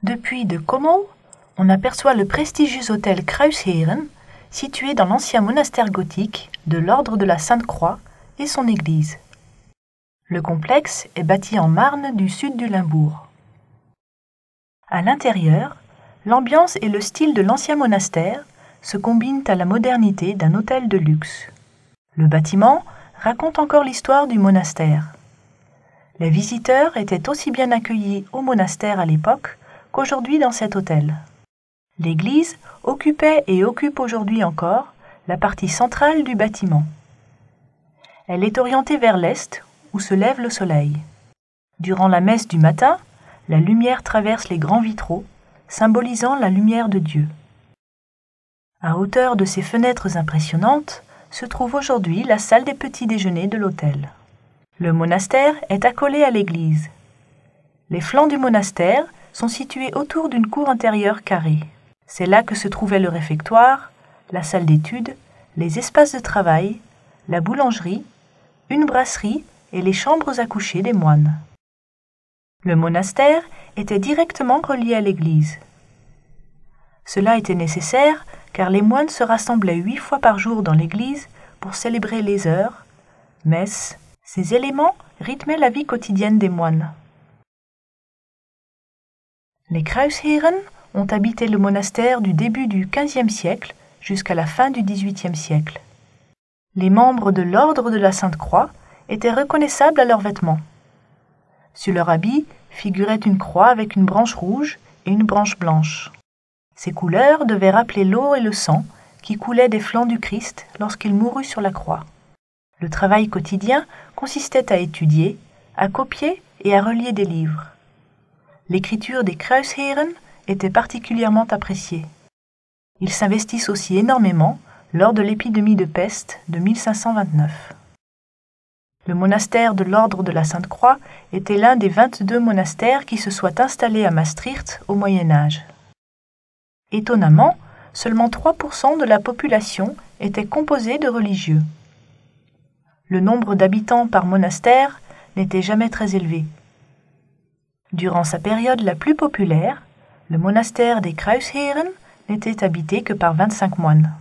Depuis de Como, on aperçoit le prestigieux hôtel Kruisheren, situé dans l'ancien monastère gothique de l'Ordre de la Sainte-Croix et son église. Le complexe est bâti en marne du sud du Limbourg. À l'intérieur, l'ambiance et le style de l'ancien monastère se combinent à la modernité d'un hôtel de luxe. Le bâtiment raconte encore l'histoire du monastère. Les visiteurs étaient aussi bien accueillis au monastère à l'époque qu'aujourd'hui dans cet hôtel. L'église occupait et occupe aujourd'hui encore la partie centrale du bâtiment. Elle est orientée vers l'est, où se lève le soleil. Durant la messe du matin, la lumière traverse les grands vitraux, symbolisant la lumière de Dieu. À hauteur de ces fenêtres impressionnantes, se trouve aujourd'hui la salle des petits déjeuners de l'hôtel. Le monastère est accolé à l'église. Les flancs du monastère sont situés autour d'une cour intérieure carrée. C'est là que se trouvaient le réfectoire, la salle d'études, les espaces de travail, la boulangerie, une brasserie et les chambres à coucher des moines. Le monastère était directement relié à l'église. Cela était nécessaire car les moines se rassemblaient 8 fois par jour dans l'église pour célébrer les heures, messes. Ces éléments rythmaient la vie quotidienne des moines. Les Kruisheren ont habité le monastère du début du XVe siècle jusqu'à la fin du XVIIIe siècle. Les membres de l'Ordre de la Sainte-Croix étaient reconnaissables à leurs vêtements. Sur leur habit figurait une croix avec une branche rouge et une branche blanche. Ces couleurs devaient rappeler l'eau et le sang qui coulaient des flancs du Christ lorsqu'il mourut sur la croix. Le travail quotidien consistait à étudier, à copier et à relier des livres. L'écriture des Kruisheren était particulièrement appréciée. Ils s'investissent aussi énormément lors de l'épidémie de peste de 1529. Le monastère de l'Ordre de la Sainte-Croix était l'un des 22 monastères qui se soient installés à Maastricht au Moyen Âge. Étonnamment, seulement 3% de la population était composée de religieux. Le nombre d'habitants par monastère n'était jamais très élevé. Durant sa période la plus populaire, le monastère des Kruisheren n'était habité que par 25 moines.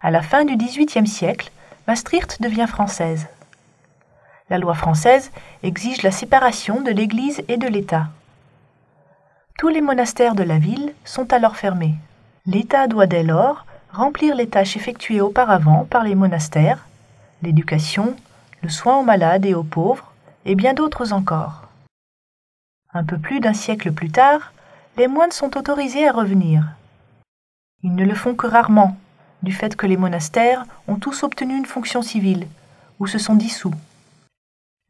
À la fin du XVIIIe siècle, Maastricht devient française. La loi française exige la séparation de l'Église et de l'État. Tous les monastères de la ville sont alors fermés. L'État doit dès lors remplir les tâches effectuées auparavant par les monastères, l'éducation, le soin aux malades et aux pauvres, et bien d'autres encore. Un peu plus d'un siècle plus tard, les moines sont autorisés à revenir. Ils ne le font que rarement, du fait que les monastères ont tous obtenu une fonction civile, ou se sont dissous.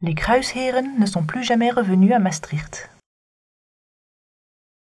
Les Kruisheren ne sont plus jamais revenus à Maastricht.